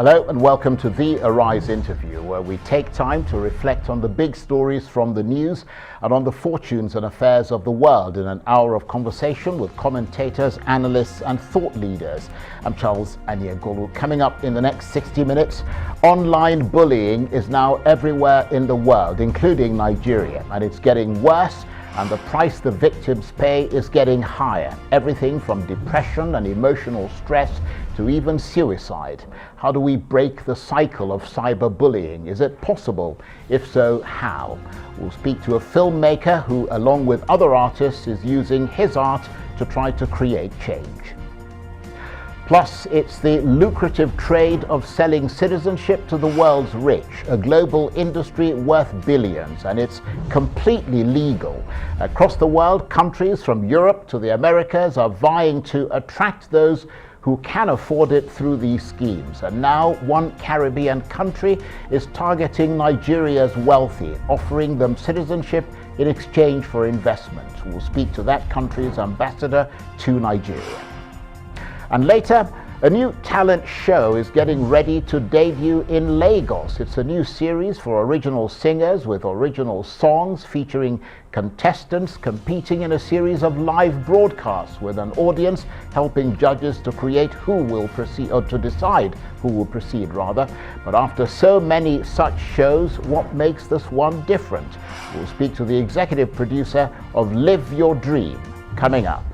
Hello and welcome to the Arise interview, where we take time to reflect on the big stories from the news and on the fortunes and affairs of the world in an hour of conversation with commentators, analysts and thought leaders. I'm Charles Aniagolu. Coming up in the next 60 minutes, online bullying is now everywhere in the world, including Nigeria, and it's getting worse. And the price the victims pay is getting higher. Everything from depression and emotional stress to even suicide. How do we break the cycle of cyberbullying? Is it possible? If so, how? We'll speak to a filmmaker who, along with other artists, is using his art to try to create change. Plus, it's the lucrative trade of selling citizenship to the world's rich, a global industry worth billions, and it's completely legal. Across the world, countries from Europe to the Americas are vying to attract those who can afford it through these schemes. And now one Caribbean country is targeting Nigeria's wealthy, offering them citizenship in exchange for investment. We'll speak to that country's ambassador to Nigeria. And later, a new talent show is getting ready to debut in Lagos. It's a new series for original singers with original songs featuring contestants competing in a series of live broadcasts with an audience helping judges to create who will proceed, or to decide who will proceed rather. But after so many such shows, what makes this one different? We'll speak to the executive producer of Live Your Dream, coming up.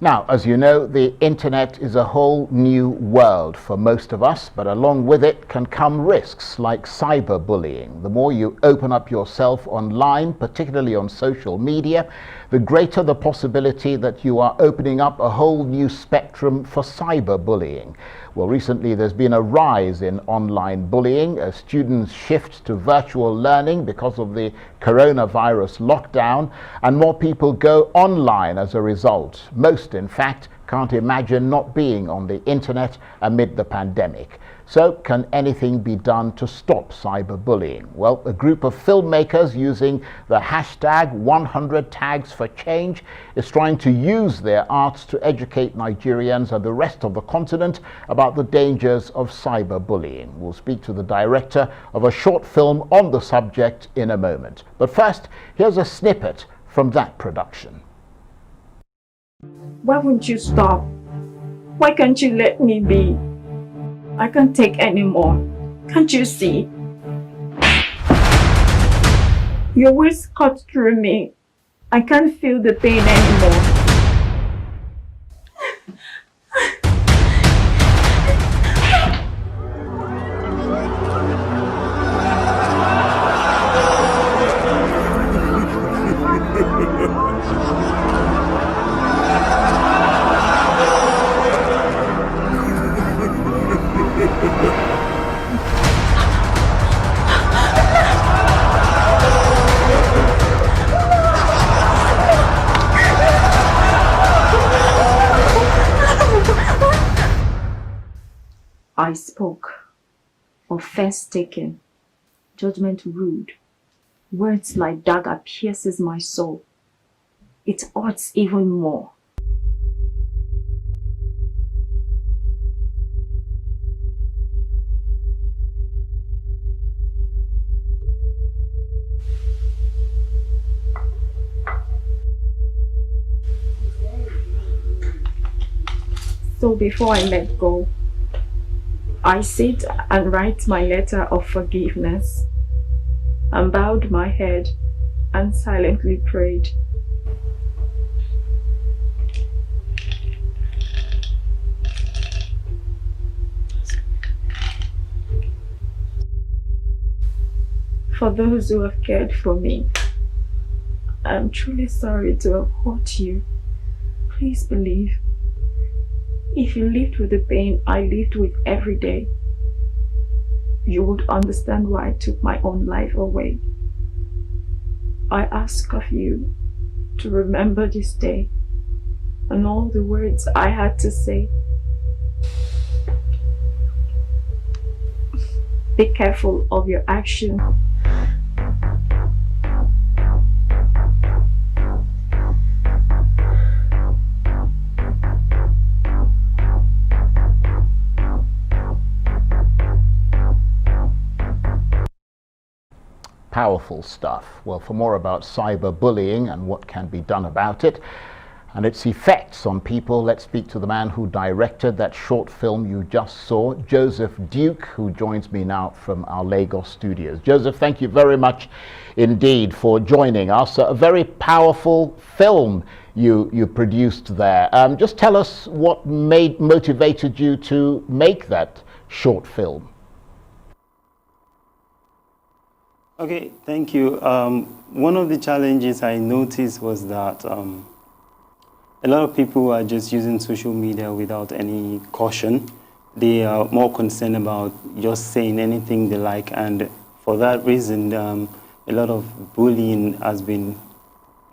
Now, as you know, the internet is a whole new world for most of us, but along with it can come risks like cyberbullying. The more you open up yourself online, particularly on social media, the greater the possibility that you are opening up a whole new spectrum for cyberbullying. Well, recently there's been a rise in online bullying as students shift to virtual learning because of the coronavirus lockdown, and more people go online as a result. Most, in fact, can't imagine not being on the internet amid the pandemic. So, can anything be done to stop cyberbullying? Well, a group of filmmakers using the hashtag 100tagsforchange is trying to use their arts to educate Nigerians and the rest of the continent about the dangers of cyberbullying. We'll speak to the director of a short film on the subject in a moment. But first, here's a snippet from that production. Why won't you stop? Why can't you let me be? I can't take anymore. Can't you see? Your words cut through me. I can't feel the pain anymore. I spoke, offense taken, judgment rude. Words like dagger pierces my soul. It hurts even more. So before I let go, I sit and write my letter of forgiveness, and bowed my head and silently prayed. For those who have cared for me, I'm truly sorry to have hurt you. Please believe, if you lived with the pain I lived with every day, you would understand why I took my own life away. I ask of you to remember this day and all the words I had to say. Be careful of your action. Powerful stuff. Well, for more about cyberbullying and what can be done about it and its effects on people, let's speak to the man who directed that short film you just saw, Joseph Duke, who joins me now from our Lagos studios. Joseph, thank you very much indeed for joining us. A very powerful film you produced there. Just tell us what motivated you to make that short film. Okay, thank you. One of the challenges I noticed was that a lot of people are just using social media without any caution. They are more concerned about just saying anything they like, and for that reason, a lot of bullying has been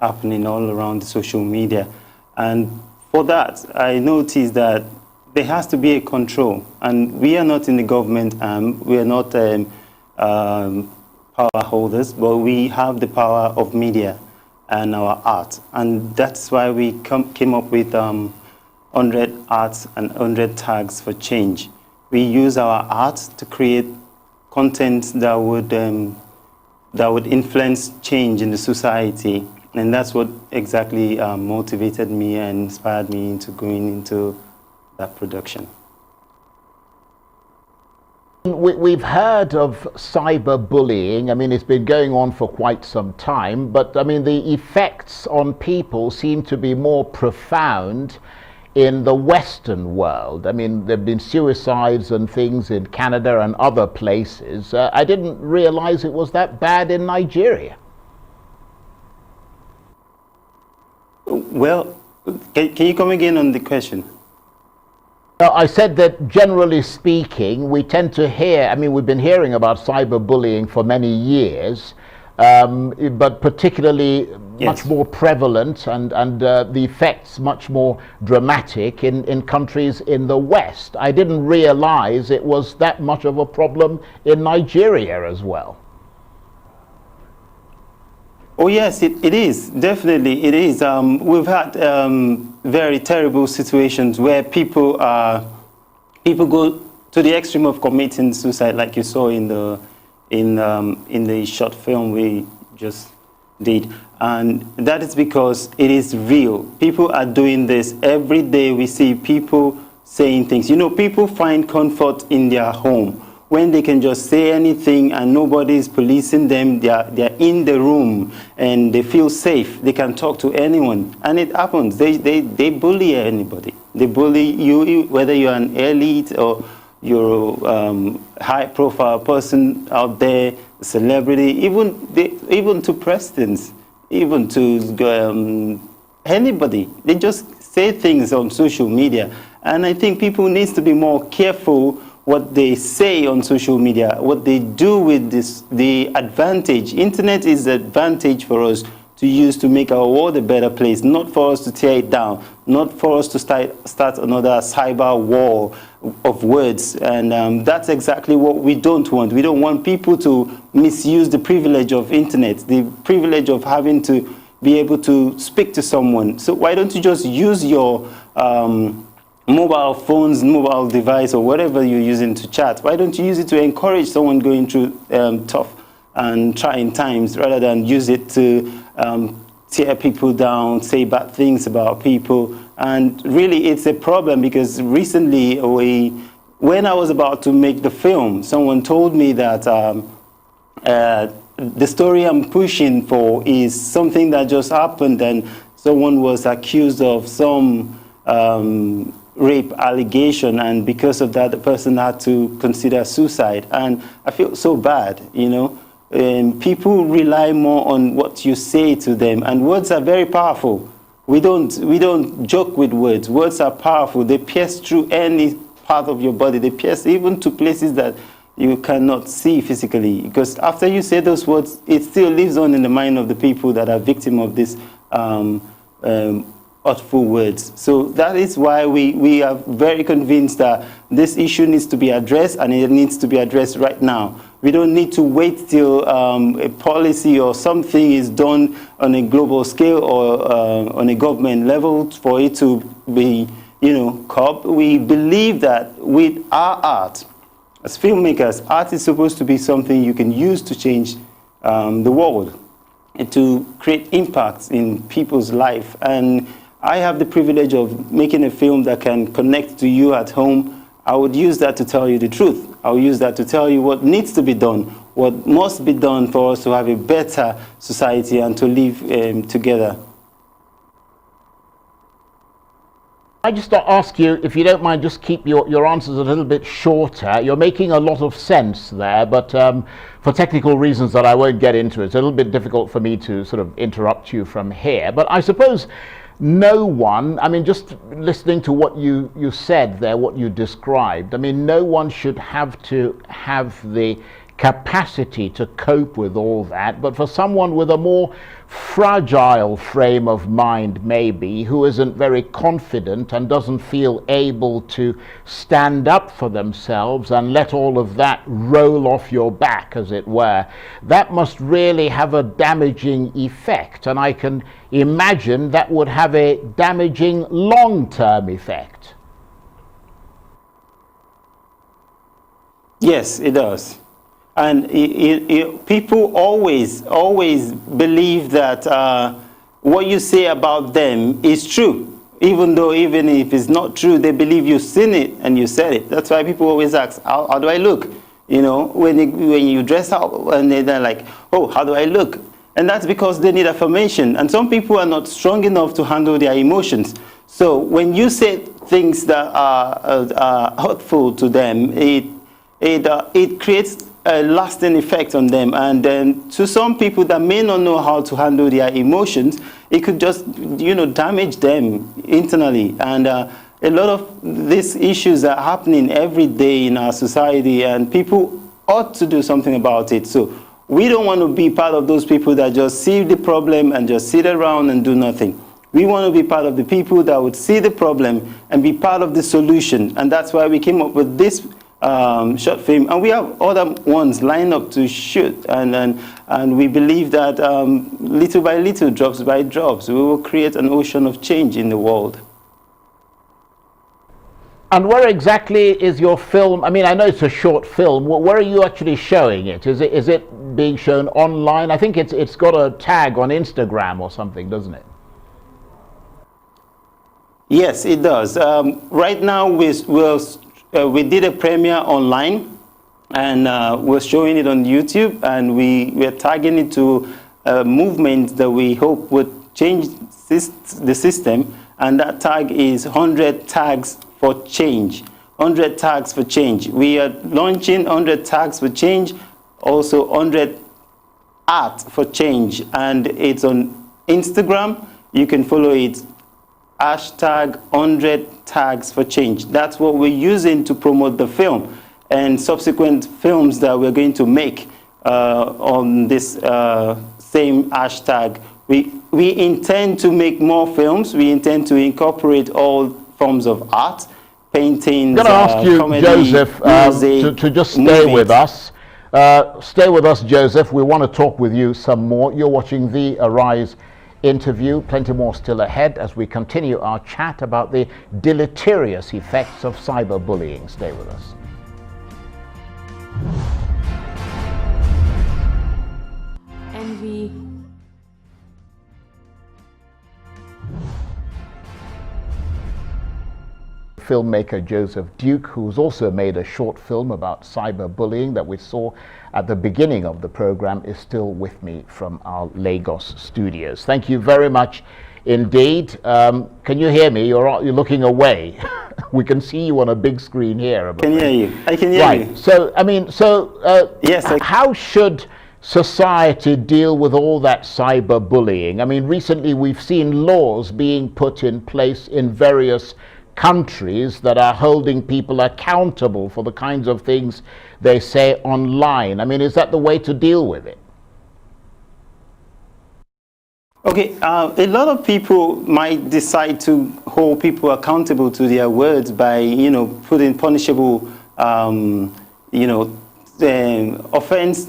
happening all around the social media. And for that, I noticed that there has to be a control, and we are not in the government, we are not power holders, but we have the power of media and our art, and that's why we came up with 100 arts and 100 tags for change. We use our art to create content that would influence change in the society, and that's what exactly motivated me and inspired me into going into that production. We've heard of cyberbullying. I mean, it's been going on for quite some time, but I mean, the effects on people seem to be more profound in the Western world. I mean, there have been suicides and things in Canada and other places. I didn't realize it was that bad in Nigeria. Well, can you come again on the question? I said that generally speaking, we tend to hear, I mean, we've been hearing about cyberbullying for many years, but particularly much more prevalent and the effects much more dramatic in countries in the West. I didn't realize it was that much of a problem in Nigeria as well. Oh yes, it is. Definitely it is. We've had very terrible situations where people go to the extreme of committing suicide, like you saw in the short film we just did. And that is because it is real. People are doing this every day. We see people saying things. You know, people find comfort in their home when they can just say anything and nobody is policing them. They're in the room and they feel safe. They can talk to anyone, and it happens. They bully anybody. They bully you, whether you're an elite or you're a high-profile person out there, a celebrity, even to presidents, even to anybody. They just say things on social media, and I think people need to be more careful what they say on social media, what they do with this, the advantage. Internet is the advantage for us to use to make our world a better place, not for us to tear it down, not for us to start another cyber war of words. And that's exactly what we don't want. We don't want people to misuse the privilege of internet, the privilege of having to be able to speak to someone. So why don't you just use your mobile phones, mobile device, or whatever you're using to chat? Why don't you use it to encourage someone going through tough and trying times, rather than use it to tear people down, say bad things about people? And really, it's a problem, because recently, when I was about to make the film, someone told me that the story I'm pushing for is something that just happened, and someone was accused of some rape allegation, and because of that the person had to consider suicide. And I feel so bad, you know. People rely more on what you say to them, and words are very powerful. We don't joke with words. Words are powerful. They pierce through any part of your body. They pierce even to places that you cannot see physically, because after you say those words, it still lives on in the mind of the people that are victim of this hurtful words. So that is why we are very convinced that this issue needs to be addressed, and it needs to be addressed right now. We don't need to wait till a policy or something is done on a global scale or on a government level for it to be, curbed. We believe that with our art, as filmmakers, art is supposed to be something you can use to change the world and to create impacts in people's life. And I have the privilege of making a film that can connect to you at home. I would use that to tell you the truth. I will use that to tell you what needs to be done, what must be done for us to have a better society and to live together. I just ask you, if you don't mind, just keep your answers a little bit shorter. You're making a lot of sense there, but for technical reasons that I won't get into, it's a little bit difficult for me to sort of interrupt you from here. But I suppose no one, I mean, just listening to what you said there, what you described, I mean, no one should have to have the capacity to cope with all that, but for someone with a more fragile frame of mind, maybe, who isn't very confident and doesn't feel able to stand up for themselves and let all of that roll off your back, as it were, that must really have a damaging effect. And I can imagine that would have a damaging long-term effect. Yes, it does. And people always believe that what you say about them is true, even if it's not true, they believe you've seen it and you said it. That's why people always ask, how do I look? When you dress up, and they're like, oh, how do I look? And that's because they need affirmation. And some people are not strong enough to handle their emotions. So when you say things that are hurtful to them, it creates a lasting effect on them. And then to some people that may not know how to handle their emotions, it could just, damage them internally. And a lot of these issues are happening every day in our society, and people ought to do something about it. So we don't want to be part of those people that just see the problem and just sit around and do nothing. We want to be part of the people that would see the problem and be part of the solution. And that's why we came up with this short film, and we have other ones lined up to shoot, and we believe that little by little, drops by drops, we will create an ocean of change in the world. And where exactly is your film? I mean, I know it's a short film. Where are you actually showing it? Is it being shown online? I think it's got a tag on Instagram or something, doesn't it? Yes, it does. Right now, we did a premiere online, and we're showing it on YouTube, and we're tagging it to a movement that we hope would change the system, and that tag is 100 Tags for Change. 100 Tags for Change. We are launching 100 Tags for Change, also 100 Art for Change, and it's on Instagram. You can follow it. Hashtag 100 Tags for Change. That's what we're using to promote the film and subsequent films that we're going to make on this same hashtag. We intend to make more films. We intend to incorporate all forms of art, painting, I'm going to ask you, comedy, Joseph, music, to just stay movies. with us. Stay with us, Joseph. We want to talk with you some more. You're watching the Arise interview. Plenty more still ahead as we continue our chat about the deleterious effects of cyberbullying. Stay with us. And we Filmmaker Joseph Duke, who's also made a short film about cyberbullying that we saw at the beginning of the program, is still with me from our Lagos studios. Thank you very much indeed. Can you hear me? You're looking away. We can see you on a big screen here. I can hear you. I can hear you. So, I mean, yes. How should society deal with all that cyberbullying? I mean, recently we've seen laws being put in place in various countries that are holding people accountable for the kinds of things they say online. I mean, is that the way to deal with it? Okay, a lot of people might decide to hold people accountable to their words by, putting punishable, offense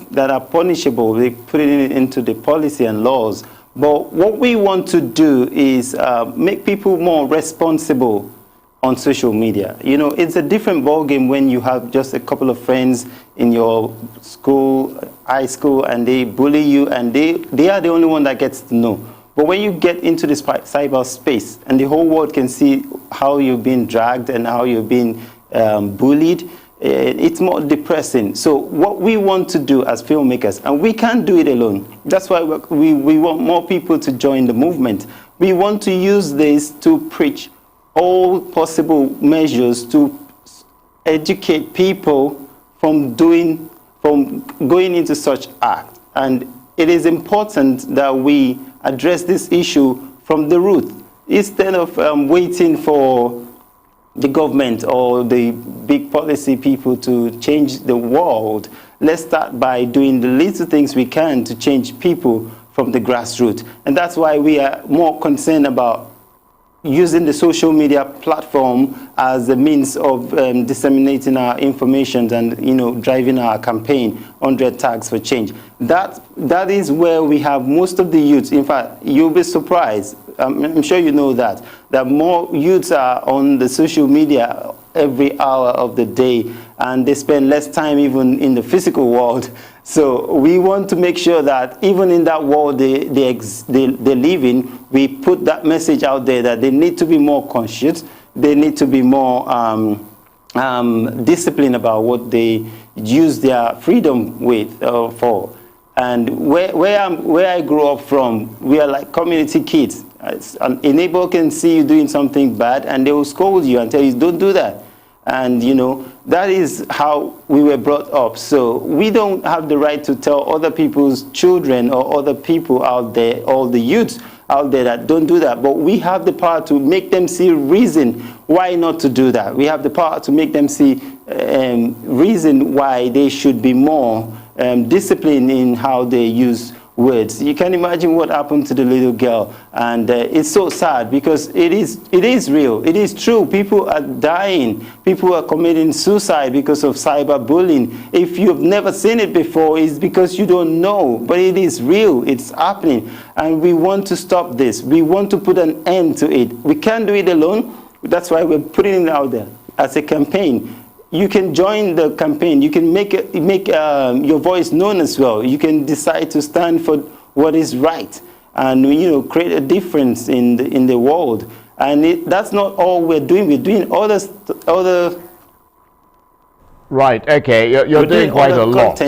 that are punishable. They put it into the policy and laws. But what we want to do is make people more responsible on social media. It's a different ballgame when you have just a couple of friends in your school, high school, and they bully you, and they are the only one that gets to know. But when you get into the cyber space and the whole world can see how you've been dragged and how you've been bullied, it's more depressing. So what we want to do as filmmakers, and we can't do it alone. That's why we want more people to join the movement. We want to use this to preach all possible measures to educate people from going into such act. And it is important that we address this issue from the root instead of waiting for the government or the big policy people to change the world. Let's start by doing the little things we can to change people from the grassroots. And that's why we are more concerned about using the social media platform as a means of disseminating our information and driving our campaign 100 tags for change. That is where we have most of the youths. In fact, you'll be surprised. I'm sure you know that more youths are on the social media every hour of the day, and they spend less time even in the physical world. So we want to make sure that even in that world they live in, we put that message out there that they need to be more conscious, they need to be more disciplined about what they use their freedom with for. And where I grew up from, we are like community kids. A neighbor can see you doing something bad and they will scold you and tell you, don't do that. And that is how we were brought up. So we don't have the right to tell other people's children or other people out there, all the youths out there, that don't do that. But we have the power to make them see reason why not to do that. We have the power to make them see reason why they should be more disciplined in how they use words. You can imagine what happened to the little girl, and it's so sad because it is real. It is true. People are dying. People are committing suicide because of cyberbullying. If you've never seen it before, it's because you don't know, but it is real. It's happening, and we want to stop this. We want to put an end to it. We can't do it alone. That's why we're putting it out there as a campaign. You can join the campaign. You can make your voice known as well. You can decide to stand for what is right, and create a difference in the world. And that's not all we're doing. We're doing other. Right. Okay. You're doing quite a lot.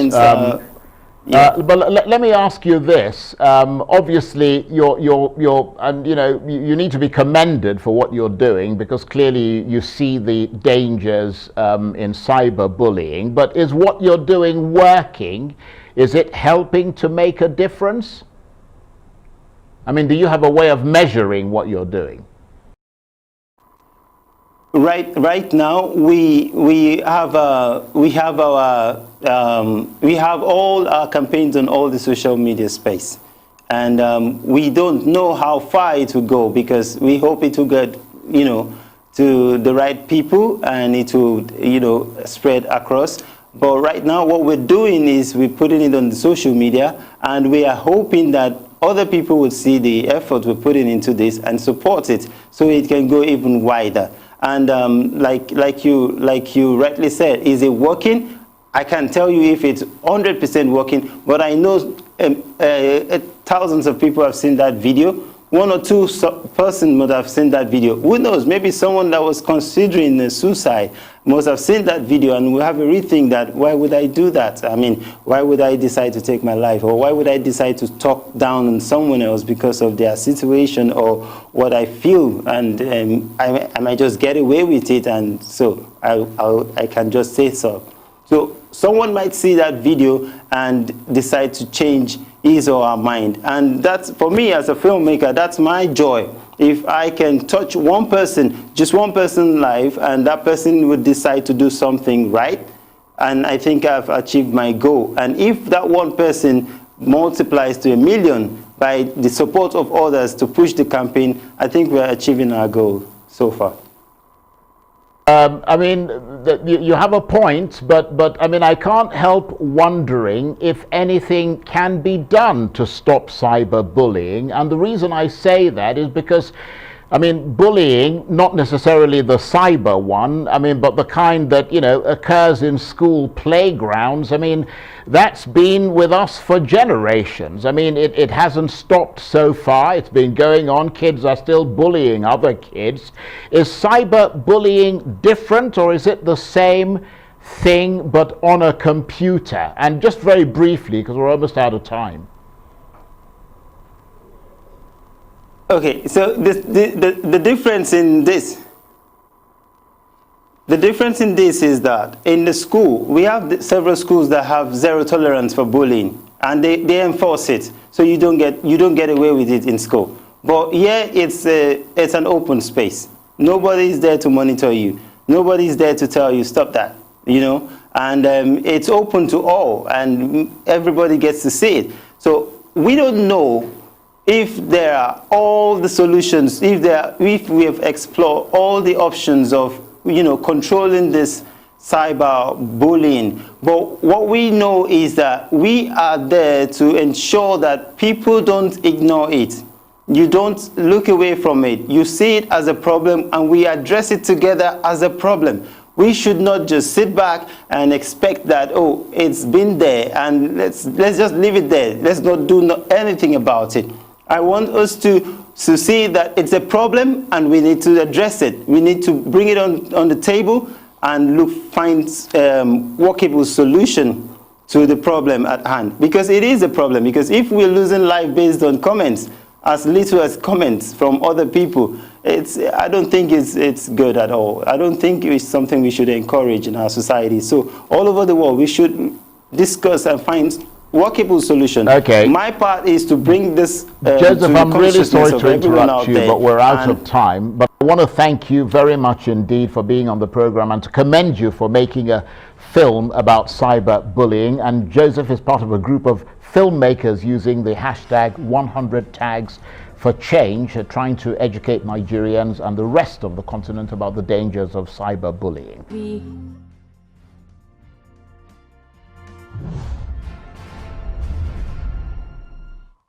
Yeah. But let me ask you this. Obviously, you need to be commended for what you're doing, because clearly you see the dangers in cyberbullying. But is what you're doing working? Is it helping to make a difference? I mean, do you have a way of measuring what you're doing? Right now, we have all our campaigns on all the social media space, and we don't know how far it will go, because we hope it will get to the right people and it will spread across. But right now, what we're doing is we're putting it on the social media, and we are hoping that other people will see the effort we're putting into this and support it, so it can go even wider. And like you rightly said, is it working? I can't tell you if it's 100% working, but I know thousands of people have seen that video. One or two person must have seen that video. Who knows? Maybe someone that was considering suicide must have seen that video and will have a rethink that, why would I do that? I mean, why would I decide to take my life? Or why would I decide to talk down on someone else because of their situation or what I feel? And I might just get away with it, and so I can just say so. So someone might see that video and decide to change his or her mind. And that's, for me as a filmmaker, that's my joy. If I can touch one person, just one person's life, and that person would decide to do something right, and I think I've achieved my goal. And if that one person multiplies to 1 million, by the support of others to push the campaign, I think we're achieving our goal so far. I mean, you have a point, but I mean, I can't help wondering if anything can be done to stop cyberbullying. And the reason I say that is because, I mean, bullying, not necessarily the cyber one, I mean, but the kind that, you know, occurs in school playgrounds, I mean, that's been with us for generations. I mean, it hasn't stopped so far. It's been going on. Kids are still bullying other kids. Is cyberbullying different, or is it the same thing but on a computer? And just very briefly, because we're almost out of time. Okay, so the difference in this, is that in the school, we have several schools that have zero tolerance for bullying, and they enforce it, so you don't get away with it in school. But here it's an open space. Nobody's there to monitor you. Nobody's there to tell you stop that, you know. And it's open to all, and everybody gets to see it. So we don't know if there are all the solutions, if we have explored all the options of, you know, controlling this cyber bullying. But what we know is that we are there to ensure that people don't ignore it. You don't look away from it. You see it as a problem, and we address it together as a problem. We should not just sit back and expect that, oh, it's been there, and let's just leave it there. Let's not do anything about it. I want us to see that it's a problem, and we need to address it. We need to bring it on the table and find workable solution to the problem at hand. Because it is a problem. Because if we're losing life based on comments, as little as comments from other people, I don't think it's good at all. I don't think it's something we should encourage in our society. So all over the world, we should discuss and find workable solution. Okay. My part is to bring this Joseph, I'm really sorry to interrupt you, but we're out of time. But I want to thank you very much indeed for being on the program, and to commend you for making a film about cyberbullying. And Joseph is part of a group of filmmakers using the hashtag 100 tags for change, trying to educate Nigerians and the rest of the continent about the dangers of cyberbullying.